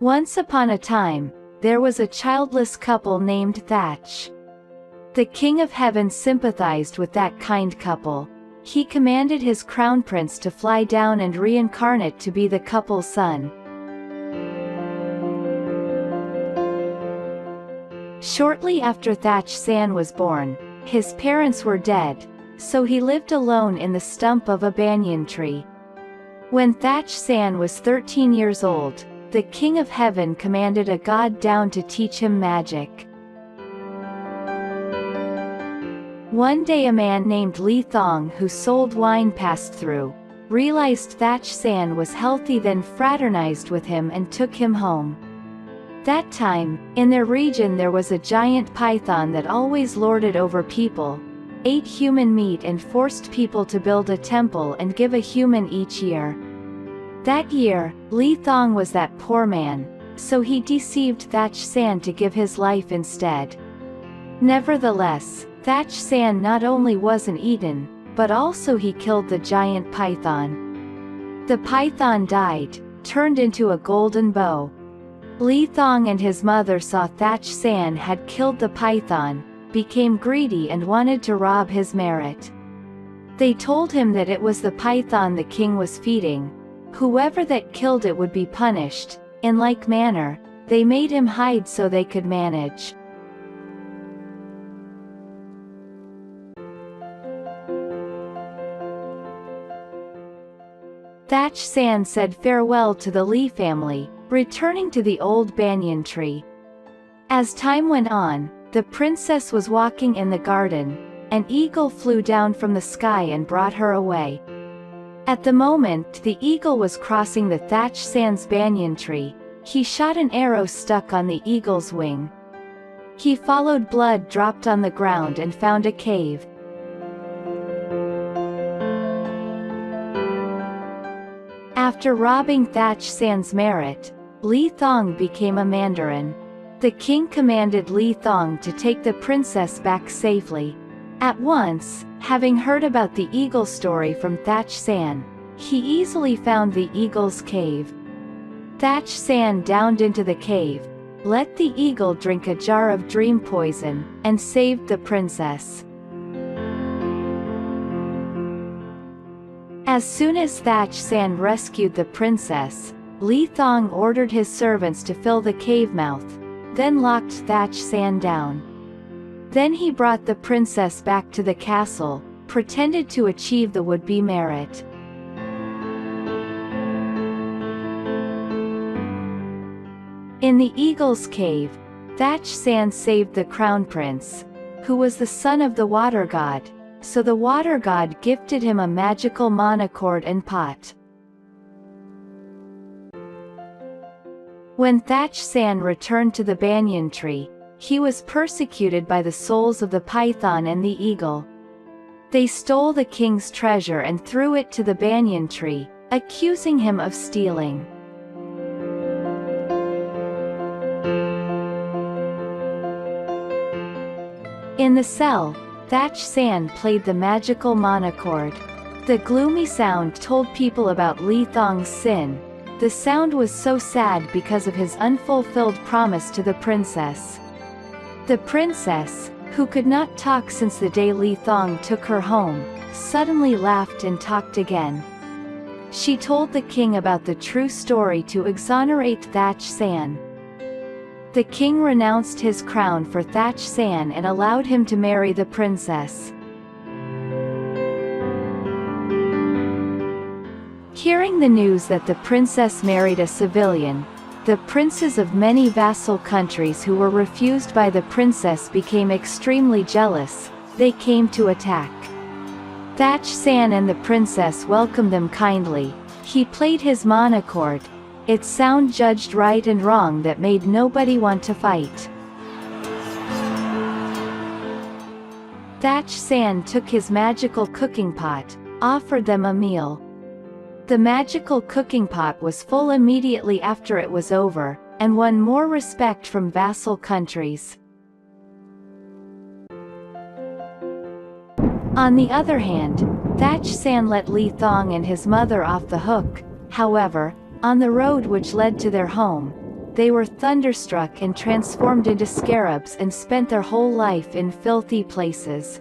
Once upon a time, there was a childless couple named Thach. The King of Heaven sympathized with that kind couple. He commanded his crown prince to fly down and reincarnate to be the couple's son. Shortly after Thach Sanh was born, his parents were dead, so he lived alone in the stump of a banyan tree. When Thach Sanh was 13 years old, the King of Heaven commanded a god down to teach him magic. One day a man named Thach who sold wine passed through, realized Thach Sanh was healthy, then fraternized with him and took him home. That time, in their region there was a giant python that always lorded over people, ate human meat and forced people to build a temple and give a human each year. That year, Thach was that poor man, so he deceived Thach Sanh to give his life instead. Nevertheless, Thach Sanh not only wasn't eaten, but also he killed the giant python. The python died, turned into a golden bow. Thach and his mother saw Thach Sanh had killed the python, became greedy and wanted to rob his merit. They told him that it was the python the king was feeding. Whoever that killed it would be punished. In like manner, they made him hide so they could manage. Thach Sanh said farewell to the Lee family, returning to the old banyan tree. As time went on, the princess was walking in the garden. An eagle flew down from the sky and brought her away. At the moment the eagle was crossing the Thach Sanh's banyan tree, he shot an arrow stuck on the eagle's wing. He followed blood dropped on the ground and found a cave. After robbing Thach Sanh's merit, Thach became a mandarin. The king commanded Thach to take the princess back safely. At once, having heard about the eagle story from Thach Sanh, he easily found the eagle's cave. Thach Sanh downed into the cave, let the eagle drink a jar of dream poison, and saved the princess. As soon as Thach Sanh rescued the princess, Thach ordered his servants to fill the cave mouth, then locked Thach Sanh down. Then he brought the princess back to the castle, pretended to achieve the would-be merit. In the eagle's cave, Thach Sanh saved the crown prince, who was the son of the water god, so the water god gifted him a magical monochord and pot. When Thach Sanh returned to the banyan tree, he was persecuted by the souls of the python and the eagle. They stole the king's treasure and threw it to the banyan tree, accusing him of stealing. In the cell, Thach Sanh played the magical monochord. The gloomy sound told people about Thach's sin. The sound was so sad because of his unfulfilled promise to the princess. The princess, who could not talk since the day Thach took her home, suddenly laughed and talked again. She told the king about the true story to exonerate Thach Sanh. The king renounced his crown for Thach Sanh and allowed him to marry the princess. Hearing the news that the princess married a civilian, the princes of many vassal countries who were refused by the princess became extremely jealous. They came to attack. Thach Sanh and the princess welcomed them kindly. He played his monochord. Its sound judged right and wrong that made nobody want to fight. Thach Sanh took his magical cooking pot, offered them a meal. The magical cooking pot was full immediately after it was over, and won more respect from vassal countries. On the other hand, Thach Sanh let Thach and his mother off the hook. However, on the road which led to their home, they were thunderstruck and transformed into scarabs and spent their whole life in filthy places.